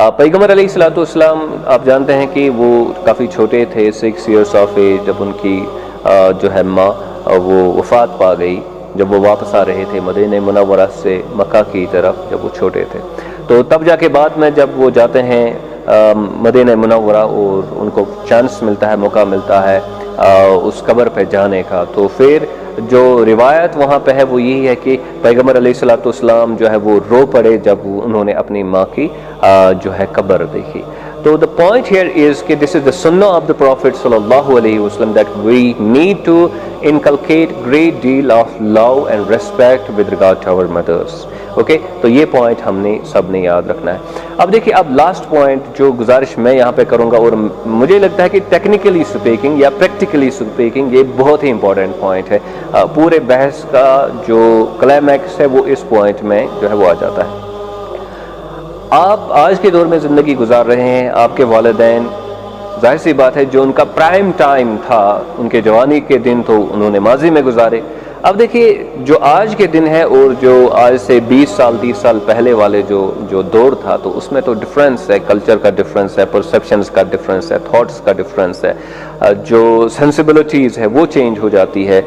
पैगम्बर अलैहिस्सलाम आप जानते हैं कि वो काफ़ी छोटे थे, 6 years of age, जब उनकी जो है माँ वो वफ़ात पा गई, जब वो वापस आ रहे थे मदीना मुनव्वरा से मक्का की तरफ, जब वो छोटे थे। तो तब जाके बाद में जब वो जाते हैं मदीना मुनव्वरा और उनको चांस मिलता है, मौका मिलता है उस कब्र पे जाने का, तो फिर जो रिवायत वहाँ पे है वो यही है कि पैगम्बर अलैहिस्सलाम जो है वो रो पड़े जब उन्होंने अपनी माँ की जो है कब्र देखी। तो द पॉइंट हियर इज कि दिस इज द सुन्नह ऑफ द प्रॉफिट सल्लल्लाहु अलैहि वसल्लम that we need to inculcate great deal of love and respect with regard to our mothers. Okay, तो ये पॉइंट हमने सब ने याद रखना है। अब देखिए, अब लास्ट पॉइंट जो गुजारिश मैं यहाँ पे करूँगा, और मुझे लगता है कि टेक्निकली स्पीकिंग या प्रैक्टिकली स्पीकिंग ये बहुत ही इंपॉर्टेंट पॉइंट है। पूरे बहस का जो क्लाइमैक्स है वो इस पॉइंट में जो है वो आ जाता है। आप आज के दौर में ज़िंदगी गुजार रहे हैं, आपके वालिदैन जाहिर सी बात है जो उनका प्राइम टाइम था, उनके जवानी के दिन तो उन्होंने माजी में गुजारे। अब देखिए, जो आज के दिन है और जो आज से 20 साल 30 साल पहले वाले जो दौर था, तो उसमें तो डिफरेंस है, कल्चर का डिफरेंस है, परसेप्शंस का डिफरेंस है, थॉट्स का डिफरेंस है, जो सेंसिबिलिटीज़ है वो चेंज हो जाती है।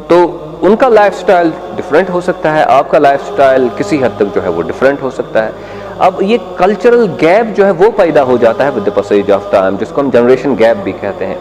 तो उनका लाइफस्टाइल डिफरेंट हो सकता है, आपका लाइफस्टाइल किसी हद तक जो है वो डिफरेंट हो सकता है। अब ये कल्चरल गैप जो है वो पैदा हो जाता है with the passage of time, जिसको हम जनरेशन गैप भी कहते हैं।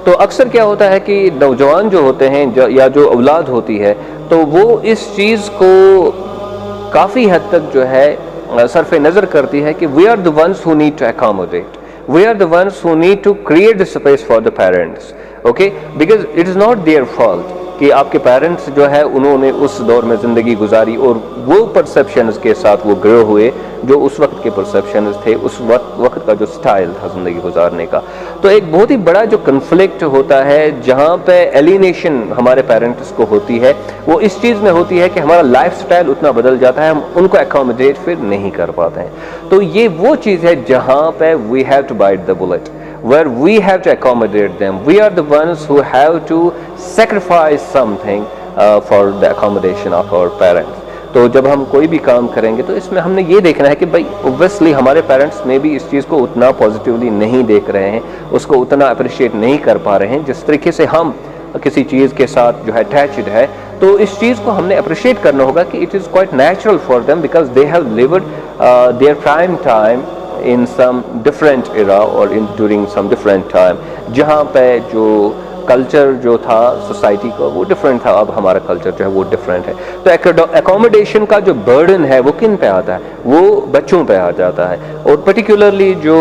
तो अक्सर क्या होता है कि नौजवान जो होते हैं या जो औलाद होती है, तो वो इस चीज़ को काफ़ी हद तक जो है सरफ़े नज़र करती है कि we are the ones who need to accommodate, we are the ones who need to create the space for the parents. Okay, because it is not their fault कि आपके पेरेंट्स जो है उन्होंने उस दौर में ज़िंदगी गुजारी और वो परसेप्शंस के साथ वो ग्रो हुए जो उस वक्त के परसेप्शंस थे, उस वक्त का जो स्टाइल था ज़िंदगी गुजारने का। तो एक बहुत ही बड़ा जो कन्फ्लिक्ट होता है, जहाँ पे एलिनेशन हमारे पेरेंट्स को होती है, वो इस चीज़ में होती है कि हमारा लाइफ स्टाइल उतना बदल जाता है, हम उनको अकोमोडेट फिर नहीं कर पाते हैं। तो ये वो चीज़ है जहाँ पे we have to bite the bullet, where we have to accommodate them. We are the ones who have to sacrifice something for the accommodation of our parents. तो जब हम कोई भी काम kरेंगे तो इसमें हमने ये देखना है कि भाई obviously हमारे पेरेंट्स में भी इस चीज़ को उतना पॉजिटिवली नहीं देख रहे हैं, उसको उतना अप्रिशिएट नहीं कर पा रहे हैं जिस तरीके से हम किसी चीज़ के साथ जो है अटैच्ड है। तो इस चीज़ को हमने अप्रिशिएट करना होगा कि it is quite natural for them because they have lived their prime time in some different era or during some different time, जहाँ पे जो कल्चर जो था सोसाइटी का वो डिफरेंट था, अब हमारा कल्चर जो है वो डिफरेंट है। तो एकोमोडेशन का जो बर्डन है वो किन पे आता है, वो बच्चों पे आ जाता है। और पर्टिकुलरली जो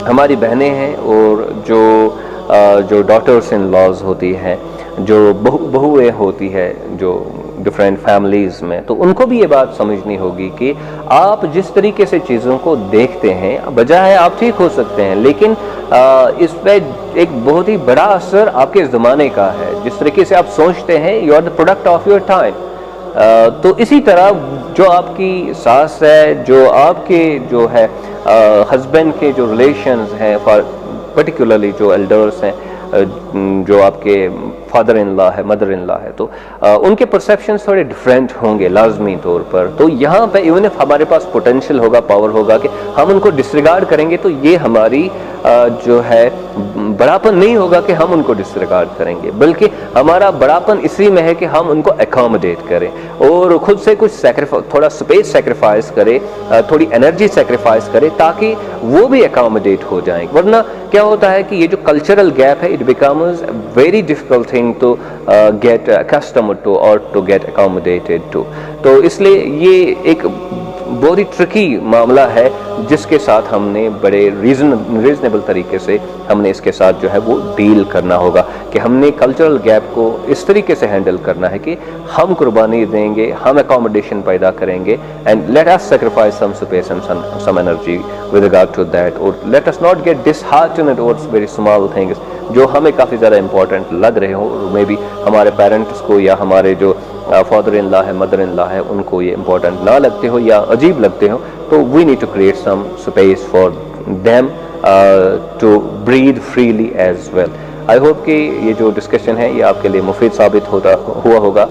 हमारी बहनें हैं और जो डॉटर्स इन लॉज होती हैं, जो बहुएँ होती है जो डिफरेंट फैमिलीज़ में, तो उनको भी ये बात समझनी होगी कि आप जिस तरीके से चीज़ों को देखते हैं, बजाय आप ठीक हो सकते हैं, लेकिन इस पे एक बहुत ही बड़ा असर आपके ज़माने का है। जिस तरीके से आप सोचते हैं, you are the product of your time. तो इसी तरह जो आपकी सास है, जो आपके जो है हस्बैंड के जो रिलेशंस हैं, पर्टिकुलरली जो एल्डर्स हैं, जो आपके फादर इन लॉ है, मदर इन लॉ है, तो उनके परसेप्शंस थोड़े डिफरेंट होंगे लाजमी तौर पर। तो यहाँ पे इवन इफ हमारे पास पोटेंशियल होगा, पावर होगा कि हम उनको डिसरिगार्ड करेंगे, तो ये हमारी जो है बड़ापन नहीं होगा कि हम उनको डिसरिगार्ड करेंगे, बल्कि हमारा बड़ापन इसी में है कि हम उनको अकोमोडेट करें और खुद से कुछ थोड़ा स्पेस सेक्रीफाइस करें, थोड़ी एनर्जी सेक्रीफाइस करें, ताकि वो भी अकोमोडेट हो जाएं। वरना क्या होता है कि ये जो कल्चरल गैप है, it becomes very difficult thing to get accustomed to और टू गेट अकोमोडेटेड टू। तो इसलिए ये एक बहुत ही ट्रिकी मामला है जिसके साथ हमने बड़े रीजनेबल तरीके से हमने इसके साथ जो है वो डील करना होगा कि हमने कल्चरल गैप को इस तरीके से हैंडल करना है कि हम कुर्बानी देंगे, हम अकोमोडेशन पैदा करेंगे, and let us sacrifice some space and some energy with regard to that, और let us not get disheartened over very small things जो हमें काफ़ी ज़्यादा इंपॉर्टेंट लग रहे हो, और मे बी हमारे पेरेंट्स को या हमारे जो फादर इन लॉ है, मदर इन लॉ है, उनको ये इंपॉर्टेंट ना लगते हो या अजीब लगते हो। तो we need to create some space for them to breathe freely as well. I hope कि ये जो डिस्कशन है ये आपके लिए मुफीद साबित हुआ होगा।